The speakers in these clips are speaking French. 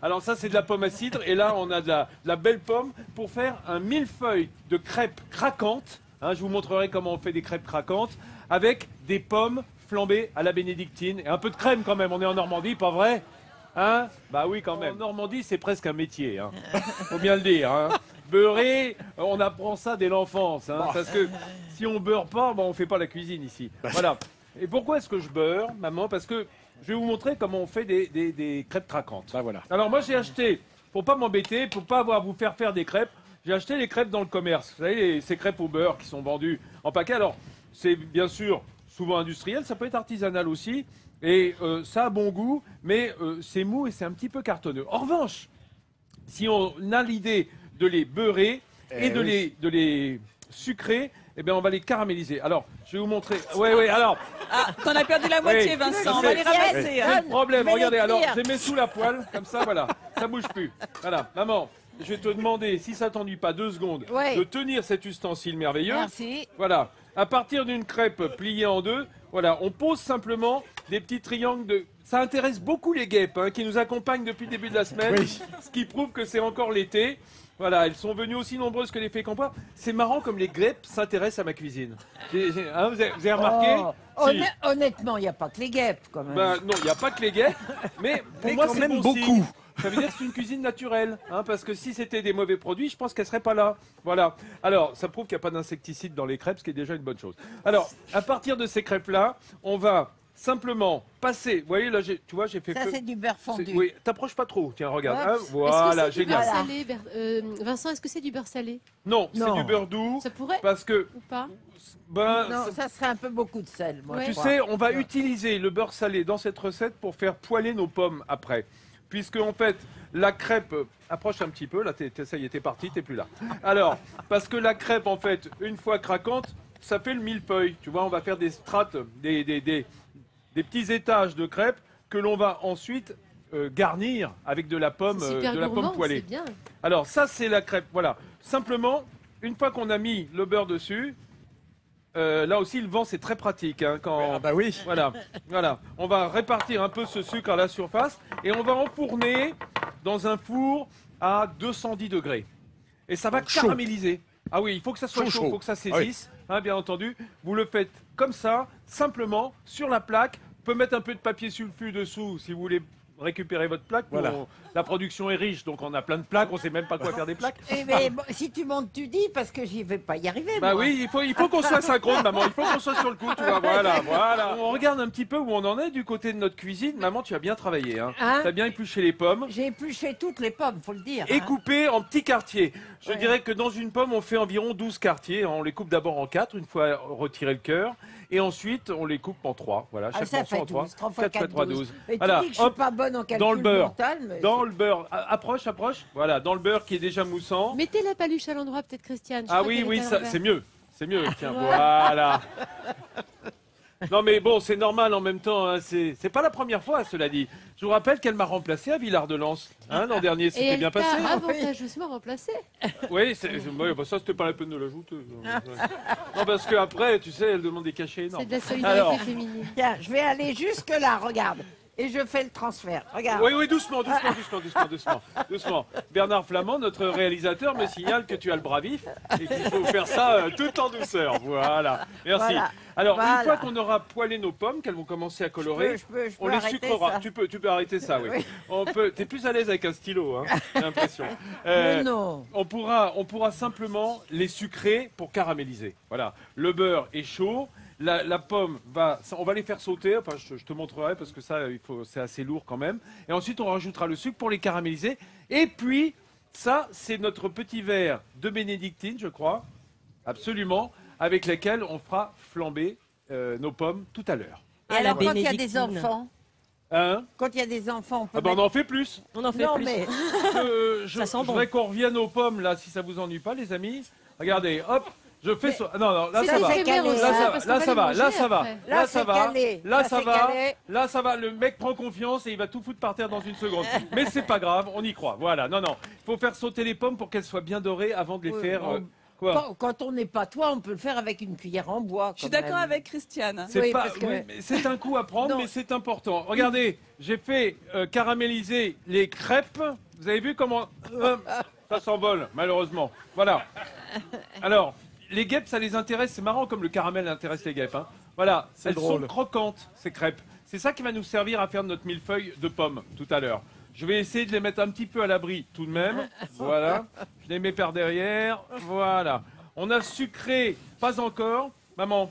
Alors ça, c'est de la pomme à cidre. Et là, on a de la belle pomme pour faire un millefeuille de crêpes craquantes. Hein, je vous montrerai comment on fait des crêpes craquantes avec des pommes flambées à la bénédictine et un peu de crème quand même. On est en Normandie, pas vrai? Hein? Bah oui, quand même. En Normandie, c'est presque un métier. Hein. Faut bien le dire. Hein. Beurrer, on apprend ça dès l'enfance. Hein, parce que si on beurre pas, on fait pas la cuisine ici. Voilà. Et pourquoi est-ce que je beurre, maman? Parce que je vais vous montrer comment on fait des crêpes craquantes. Bah voilà. Alors moi, j'ai acheté, pour pas m'embêter, pour pas avoir à vous faire des crêpes, j'ai acheté les crêpes dans le commerce. Vous savez, ces crêpes au beurre qui sont vendues en paquet. Alors, c'est bien sûr souvent industriel, ça peut être artisanal aussi. Et ça a bon goût, mais c'est mou et c'est un petit peu cartonneux. En revanche, si on a l'idée de les beurrer et de les sucrer, eh bien, on va les caraméliser. Alors, je vais vous montrer. Oui, alors. Ah, t'en as perdu la moitié, Vincent. On va les ramasser. C'est le problème. Regardez, alors, je les mets sous la poêle, comme ça, voilà. Ça bouge plus. Voilà, maman. Je vais te demander, si ça t'ennuie pas 2 secondes, de tenir cet ustensile merveilleux. Merci. Voilà. À partir d'une crêpe pliée en deux, voilà, on pose simplement des petits triangles de... Ça intéresse beaucoup les guêpes hein, qui nous accompagnent depuis le début de la semaine, ce qui prouve que c'est encore l'été. Voilà, elles sont venues aussi nombreuses que les fées campois. C'est marrant comme les guêpes s'intéressent à ma cuisine. Hein, vous avez remarqué Honnêtement, il n'y a pas que les guêpes quand même. Ben, non, il n'y a pas que les guêpes, mais pour moi c'est bon beaucoup. Signe. Ça veut dire que c'est une cuisine naturelle, hein, parce que si c'était des mauvais produits, je pense qu'elle ne serait pas là. Voilà. Alors, ça prouve qu'il n'y a pas d'insecticide dans les crêpes, ce qui est déjà une bonne chose. Alors, à partir de ces crêpes-là, on va simplement passer. Vous voyez, là, tu vois, j'ai fait... Ça, c'est du beurre fondu. Oui, t'approches pas trop. Tiens, regarde. Ouais. Hein, voilà, génial. Vincent, est-ce que c'est du beurre salé? Non, c'est du beurre doux. Ça pourrait parce que, ou pas? Non, ça serait un peu beaucoup de sel. Moi, tu sais, on va utiliser le beurre salé dans cette recette pour faire poêler nos pommes après. Puisque, en fait, la crêpe... Approche un petit peu, là, ça y est, t'es parti, t'es plus là. Alors, parce que la crêpe, en fait, une fois craquante, ça fait le millefeuille. Tu vois, on va faire des strates, des petits étages de crêpes que l'on va ensuite garnir avec de la pomme poêlée. Bien. Alors, ça, c'est la crêpe. Voilà. Simplement, une fois qu'on a mis le beurre dessus... là aussi, le vent, c'est très pratique. Hein, quand... Ah bah oui. Voilà. On va répartir un peu ce sucre à la surface et on va enfourner dans un four à 210 degrés. Et ça va caraméliser. Ah oui, il faut que ça soit chaud, il faut que ça saisisse, hein, bien entendu. Vous le faites comme ça, simplement, sur la plaque. Vous pouvez mettre un peu de papier sulfu dessous si vous voulez récupérer votre plaque. Voilà. La production est riche, donc on a plein de plaques, on ne sait même pas quoi faire des plaques. Mais bon, si tu montes, tu dis, parce que j'y vais pas y arriver. Bah moi. oui, il faut qu'on soit synchrone, maman. Il faut qu'on soit sur le coup, tu vois. Voilà. On regarde un petit peu où on en est du côté de notre cuisine. Maman, tu as bien travaillé. Hein. Tu as bien épluché les pommes. J'ai épluché toutes les pommes, faut le dire. Et coupé en petits quartiers. Je dirais que dans une pomme, on fait environ 12 quartiers. On les coupe d'abord en 4, une fois retiré le cœur. Et ensuite, on les coupe en 3. Voilà, chaque ça morceau fait en 3. 12, 3 4 fois 3, 12. 12. Mais Voilà, tu dis que je suis pas bonne en calcul dans le beurre. mental. Mais dans le beurre. Approche. Voilà, dans le beurre qui est déjà moussant. Mettez la paluche à l'endroit, peut-être, Christiane. Ah oui, ça, c'est mieux. C'est mieux. Tiens, voilà. Non mais bon, c'est normal en même temps, hein, c'est pas la première fois, cela dit. Je vous rappelle qu'elle m'a remplacé à Villard-de-Lans. Hein, l'an dernier, c'était bien passé. Et avantageusement remplacé. Oui, ça c'était pas la peine de l'ajouter. Non, parce qu'après, tu sais, elle demande des cachets énormes. C'est de la solidarité féminine. Tiens, je vais aller jusque là, regarde. Et je fais le transfert. Regarde. Oui, doucement. Bernard Flamand, notre réalisateur, me signale que tu as le bras vif et qu'il faut faire ça tout en douceur. Voilà. Merci. Voilà. Alors, une fois qu'on aura poêlé nos pommes, qu'elles vont commencer à colorer, je peux on les sucrera. ça. Tu peux arrêter ça, oui. T'es plus à l'aise avec un stylo, hein, j'ai l'impression. Mais non. On pourra simplement les sucrer pour caraméliser. Voilà. Le beurre est chaud. La pomme on va les faire sauter. Enfin, je te montrerai parce que ça, c'est assez lourd quand même. Et ensuite, on rajoutera le sucre pour les caraméliser. Et puis, ça, c'est notre petit verre de bénédictine, je crois, absolument, avec lesquels on fera flamber nos pommes tout à l'heure. Et alors, quand il y a des enfants, quand il y a des enfants, on peut. On en fait plus. On en fait plus. Mais... je voudrais qu'on revienne aux pommes là, si ça vous ennuie pas, les amis. Regardez, hop. Je fais ça. Non, là ça va. Là ça va. Là ça va. Le mec prend confiance et il va tout foutre par terre dans une seconde. Mais c'est pas grave, on y croit. Voilà. Non. Il faut faire sauter les pommes pour qu'elles soient bien dorées avant de les faire Quoi? Quand on n'est pas toi, on peut le faire avec une cuillère en bois. Je suis d'accord avec Christiane. C'est Oui, pas, parce que- oui, mais c'est un coup à prendre, Non. mais c'est important. Regardez, j'ai fait caraméliser les crêpes. Vous avez vu comment ça s'envole, malheureusement. Voilà. Alors, les guêpes, ça les intéresse. C'est marrant comme le caramel intéresse les guêpes. Hein. Voilà, elles drôle. sont croquantes, ces crêpes. C'est ça qui va nous servir à faire notre millefeuille de pommes tout à l'heure. Je vais essayer de les mettre un petit peu à l'abri tout de même. Voilà. Je les mets par derrière. Voilà. On a sucré, pas encore. Maman,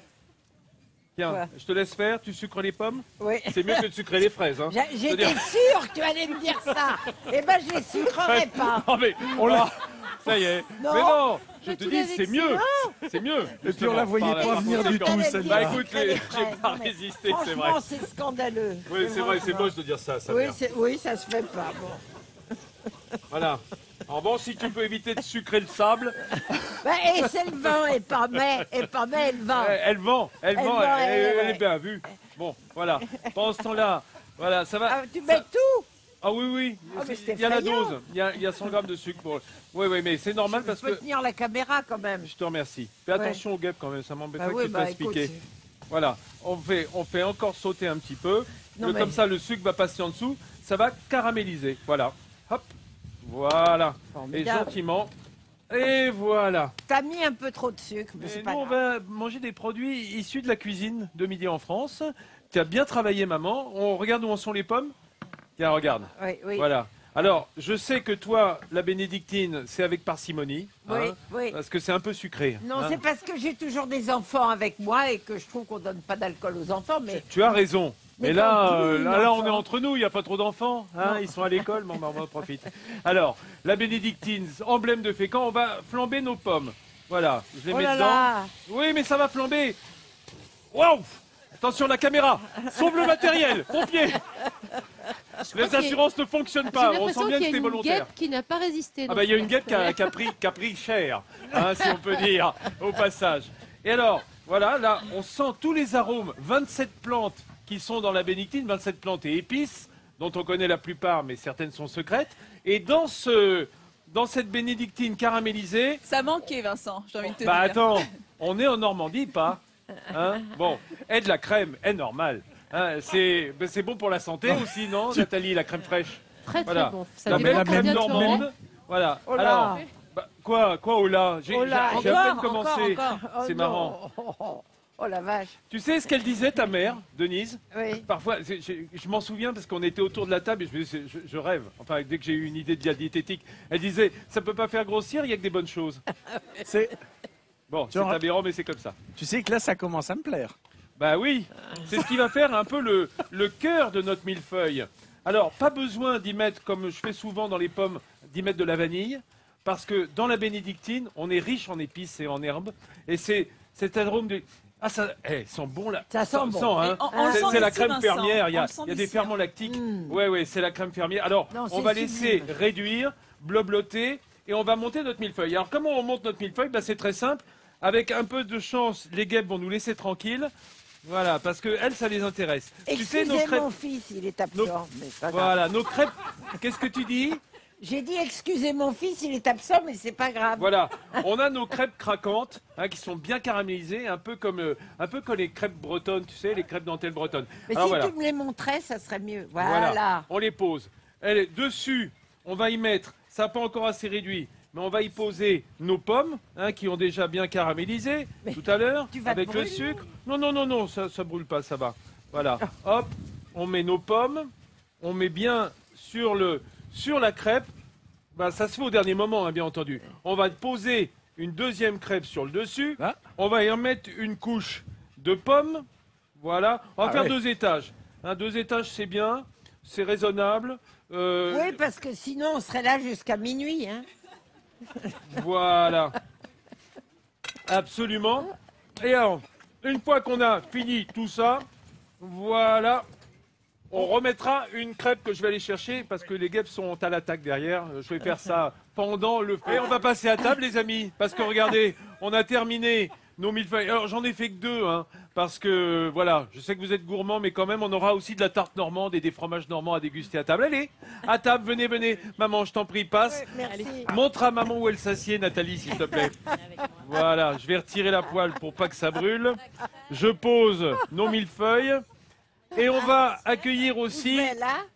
tiens, Quoi? je te laisse faire. Tu sucres les pommes? Oui. C'est mieux que de sucrer les fraises. Hein. J'étais sûre que tu allais me dire ça. Eh ben, je les sucrerai pas. Non mais, on l'a. Ça y est. Non. Mais non, je Mais te tu dis, l'as c'est vexé. mieux. C'est mieux. Et puis on la voyait pas venir du tout, celle-là. Bah écoute, Sucrer les j'ai fraises. pas Non, mais résisté, c'est vrai. Franchement, c'est scandaleux. Oui, c'est vrai, c'est moche de dire ça, ça. Oui, ça se fait pas. Bon. Voilà. Alors bon, si tu peux éviter de sucrer le sable, Bah, et c'est le vent, et pas mais le vent. elle vend, elle Elle vend, vend, elle est ouais. bien vue. Bon, voilà. Pendant ce temps-là, voilà, ça va. Ah, tu mets tout. Ah oui, oui, Ah, mais c'est il y a la effrayant. dose, il y a 100 grammes de sucre. Pour... Oui, oui, mais c'est normal parce Tu peux que... tenir la caméra quand même. Je te remercie. Fais attention aux guêpes quand même, ça m'embêterait Bah que oui, tu te bah fasses écoute. piquer. Voilà, on fait encore sauter un petit peu. Non, mais- Comme ça, le sucre va passer en dessous. Ça va caraméliser. Voilà. Hop. Voilà. Et Formidable. gentiment. Et voilà. T'as mis un peu trop de sucre, mais Et c'est nous, pas on grave. va manger des produits issus de la cuisine de midi en France. Tu as bien travaillé, maman. On regarde où en sont les pommes. Tiens, regarde. Oui, oui. Voilà. Alors, je sais que toi, la bénédictine, c'est avec parcimonie. Oui, hein, oui. Parce que c'est un peu sucré. Non, hein. c'est parce que j'ai toujours des enfants avec moi et que je trouve qu'on donne pas d'alcool aux enfants, mais Tu as raison. Mais Mais là, quand plus là, on est d'enfants. entre nous, il n'y a pas trop d'enfants. Hein, ils sont à l'école, mais on en profite. Alors, la bénédictine, emblème de Fécamp, on va flamber nos pommes. Voilà, je les oh mets là dedans. là. Oui, mais ça va flamber. Waouh! Attention, la caméra. Sauve le matériel, pompier. Les assurances ne fonctionnent J'ai pas. On l'impression sent bien qu'il que y a c'était une volontaire. guêpe qui n'a pas résisté. Ah bah il y a une guêpe qui a pris cher, hein, si on peut dire, au passage. Et alors, voilà, là, on sent tous les arômes, 27 plantes qui sont dans la bénédictine, 27 plantes et épices, dont on connaît la plupart, mais certaines sont secrètes. Et dans cette bénédictine caramélisée, Ça manquait, Vincent, j'ai envie de te bah dire. attends, on est en Normandie, pas hein. Bon, et de la crème, est normal. Hein, c'est bon pour la santé aussi, non, Nathalie, la crème fraîche? Très Voilà. bon. Ça La dépend belle crème combien tu en mets. normande. Voilà. Oh là. Alors, bah, quoi, oh là? J'ai Oh là, à peine encore, commencé. encore. Oh C'est non. marrant. Oh la vache. Tu sais ce qu'elle disait, ta mère, Denise? Oui. Parfois, je m'en souviens parce qu'on était autour de la table et je rêve. Enfin, dès que j'ai eu une idée de la diététique, elle disait ça peut pas faire grossir, il y a que des bonnes choses. C'est- Bon, c'est Genre- aberrant, mais c'est comme ça. Tu sais que là, ça commence à me plaire. Bah oui, c'est ce qui va faire un peu le cœur de notre millefeuille. Alors, pas besoin d'y mettre, comme je fais souvent dans les pommes, d'y mettre de la vanille, parce que dans la bénédictine, on est riche en épices et en herbes, et c'est cet arôme de... Ah, ça sent bon là. Ça sent bon. Hein. Et on le sent C'est la d'ici, crème Vincent. fermière, il y On a, le sent il y a des d'ici, ferments lactiques. Mm. Ouais, c'est la crème fermière. Alors, Non, on c'est va laisser sublime. réduire, blobloter, et on va monter notre millefeuille. Alors, comment on monte notre millefeuille? Bah, c'est très simple. Avec un peu de chance, les guêpes vont nous laisser tranquilles. Voilà, parce que elles, ça les intéresse. Tu sais, nos Excusez crêpes... mon fils, il est absent. Mais c'est pas grave. Voilà, nos crêpes... Qu'est-ce que tu dis? J'ai dit excusez mon fils, il est absent, mais c'est pas grave. Voilà, on a nos crêpes craquantes, hein, qui sont bien caramélisées, un peu comme les crêpes bretonnes, tu sais, les crêpes dentelles bretonnes. Mais Alors si voilà. tu me les montrais, ça serait mieux. Voilà. Voilà. On les pose. Dessus, on va y mettre, ça n'a pas encore assez réduit, mais on va y poser nos pommes, hein, qui ont déjà bien caramélisé Mais tout à l'heure, tu vas te avec le brûler. sucre. Non, non, non, non, ça brûle pas, ça va. Voilà, hop, on met nos pommes, on met bien sur la crêpe. Ben, ça se fait au dernier moment, hein, bien entendu. On va poser une deuxième crêpe sur le dessus. Ah. On va y remettre une couche de pommes. Voilà, on va Ah faire ouais. 2 étages. Hein, 2 étages, c'est bien, c'est raisonnable. Oui, parce que sinon, on serait là jusqu'à minuit. Hein. Voilà. Absolument. Et alors, une fois qu'on a fini tout ça, voilà, on remettra une crêpe que je vais aller chercher parce que les guêpes sont à l'attaque derrière. Je vais faire ça pendant le fait. On va passer à table, les amis, parce que regardez, on a terminé nos millefeuilles. Alors j'en ai fait que 2, hein, parce que voilà, je sais que vous êtes gourmands, mais quand même on aura aussi de la tarte normande et des fromages normands à déguster à table. Allez, à table, venez, venez. Maman, je t'en prie, passe. Merci. Montre à maman où elle s'assied, Nathalie, s'il te plaît. Voilà, je vais retirer la poêle pour pas que ça brûle. Je pose nos millefeuilles. Et on va accueillir aussi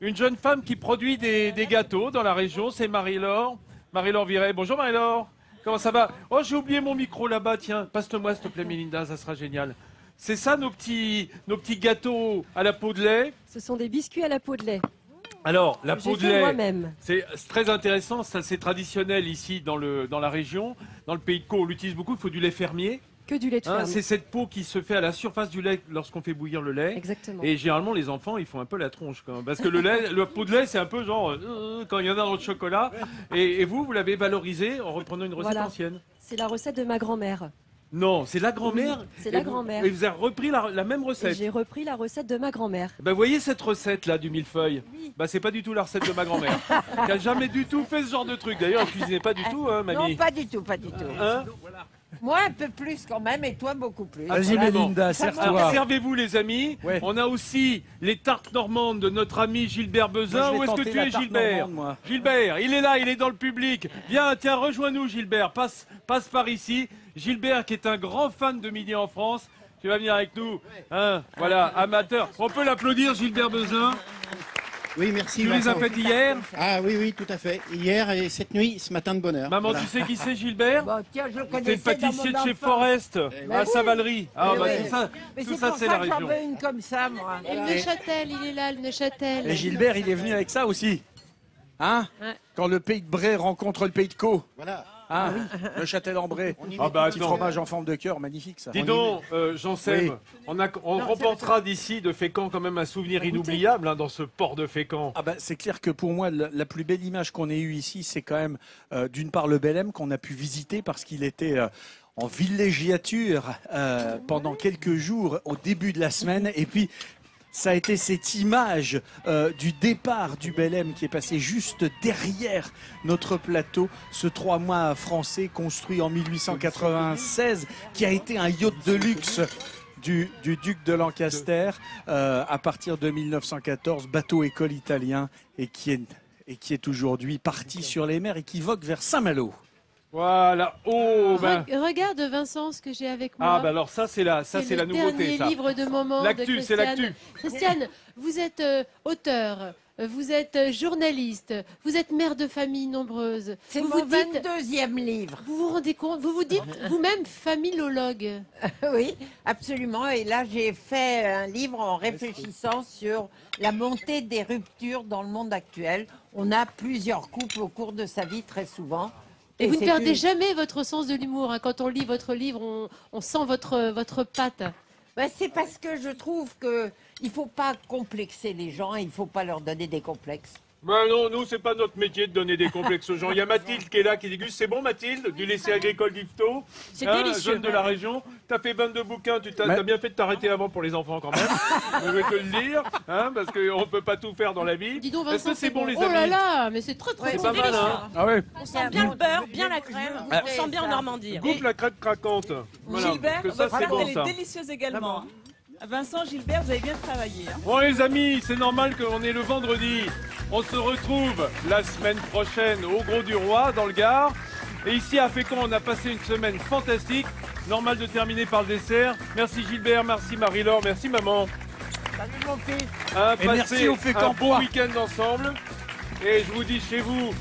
une jeune femme qui produit des gâteaux dans la région, c'est Marie-Laure. Marie-Laure Viret. Bonjour Marie-Laure. Comment ça va? Oh, j'ai oublié mon micro là-bas, tiens. Passe-le-moi s'il te plaît, Mélinda, ça sera génial. C'est ça nos petits gâteaux à la peau de lait? Ce sont des biscuits à la peau de lait. Alors, la peau de J'ai fait lait, moi-même. c'est très intéressant, ça c'est traditionnel ici dans la région. Dans le pays de Caux, on l'utilise beaucoup, il faut du lait fermier. Que du lait de Hein, ferme. c'est cette peau qui se fait à la surface du lait lorsqu'on fait bouillir le lait. Exactement. Et généralement, les enfants, ils font un peu la tronche quand même. Parce que le pot de lait, c'est un peu genre quand il y en a dans le chocolat. Et vous l'avez valorisé en reprenant une recette Voilà. ancienne. C'est la recette de ma grand-mère. Non, c'est la grand-mère. C'est Et la vous- grand-mère. Et vous avez repris la même Et recette. j'ai repris la recette de ma grand-mère. Ben, voyez cette recette là du millefeuille. Bah, c'est pas du tout la recette de ma grand-mère. Qui a jamais du tout fait ce genre de truc. D'ailleurs, elle cuisinait pas du tout, hein, mamie. Non, pas du tout, pas du tout. Hein? Moi, un peu plus quand même, et toi, beaucoup plus. Vas-y, Absolument. Mélinda, Alors, serre-toi. servez-vous les amis. Ouais. On a aussi les tartes normandes de notre ami Gilbert Moi, Bezin. je vais Où est-ce que tenter tu la es tarte Gilbert? normande, moi. Gilbert, il est là, il est dans le public. Viens, tiens, rejoins-nous Gilbert. Passe par ici. Gilbert qui est un grand fan de Midi en France. Tu vas venir avec nous. Hein, voilà, amateur. On peut l'applaudir Gilbert Bezin. Oui, merci. Tu les as Vincent. faites hier. Ah oui, oui, tout à fait. Hier et cette nuit, ce matin de bonne heure. Maman, Voilà. tu sais qui c'est Gilbert? Bon, tiens, je le C'est le connaissais dans pâtissier mon de chez enfance. Forest, Mais à oui. Savalerie. Ah, Mais bah, oui. tout ça, Mais tout c'est ça, pour c'est ça la que j'en région. veux une comme ça, moi. Et le Neuchâtel, il est là, le Neuchâtel. Et Gilbert, il est venu avec ça aussi. Hein? Ouais. Quand le pays de Bray rencontre le pays de Caux. Voilà. Hein? Le Châtel-en-Bray. On y Ah met bah, Petit attends. fromage en forme de cœur, magnifique ça. Dis donc, Jean Seb, Oui. on reportera d'ici de Fécamp quand même un souvenir inoubliable hein, dans ce port de Fécamp. Ah bah, c'est clair que pour moi, la plus belle image qu'on ait eue ici, c'est quand même d'une part le Belém qu'on a pu visiter parce qu'il était en villégiature pendant quelques jours au début de la semaine. Et puis, ça a été cette image du départ du Belém qui est passé juste derrière notre plateau, ce 3 mois français construit en 1896, qui a été un yacht de luxe du duc de Lancaster à partir de 1914, bateau école italien et qui est aujourd'hui parti sur les mers et qui vogue vers Saint-Malo. Voilà. Oh, ben. Regarde Vincent ce que j'ai avec moi. Ah, ben alors ça, c'est la le nouveauté, dernier ça. livre de moment de L'actu, c'est Christiane. l'actu. Christiane, vous êtes auteur, vous êtes journaliste, vous êtes mère de famille nombreuse. C'est vous mon vous dites, 22e livre. vous vous rendez compte, vous vous dites vous-même familologue. Oui, absolument. Et là, j'ai fait un livre en réfléchissant sur la montée des ruptures dans le monde actuel. On a plusieurs couples au cours de sa vie, très souvent. Et vous ne c'est perdez une- jamais votre sens de l'humour. Hein. Quand on lit votre livre, on sent votre patte. Ben, c'est parce que je trouve que il faut pas complexer les gens, il faut pas leur donner des complexes. Ben non, nous, c'est pas notre métier de donner des complexes aux gens. Il y a Mathilde qui est là, qui déguste. C'est bon, Mathilde, du lycée agricole d'Yvetot. C'est Hein, délicieux. jeune de la région. T'as fait 22 bouquins, t'as Mais- bien fait de t'arrêter avant pour les enfants quand même. Je vais te le dire, hein, parce qu'on peut pas tout faire dans la vie. Dis donc Est-ce Vincent, que c'est bon, les Oh là amis? là, mais c'est très très C'est bon. pas mal, hein? Ah ouais. On sent bien le beurre, bien la crème. Ah. On sent bien en Normandie. Goûte la crêpe craquante. Voilà, Gilbert, parce que ça, votre c'est tarte, bon, elle ça. est délicieuse également. Vincent, Gilbert, vous avez bien travaillé. Hein. Bon les amis, c'est normal qu'on est le vendredi. On se retrouve la semaine prochaine au Gros du Roi, dans le Gard. Et ici à Fécamp, on a passé une semaine fantastique. Normal de terminer par le dessert. Merci Gilbert, merci Marie-Laure, merci maman. Salut mon fils. Hein, Et merci aux un Fécampois. bon week-end ensemble. Et je vous dis chez vous,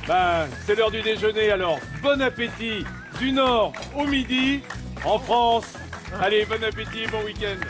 ben, c'est l'heure du déjeuner. Alors, bon appétit du nord au midi en France. Allez, bon appétit, bon week-end.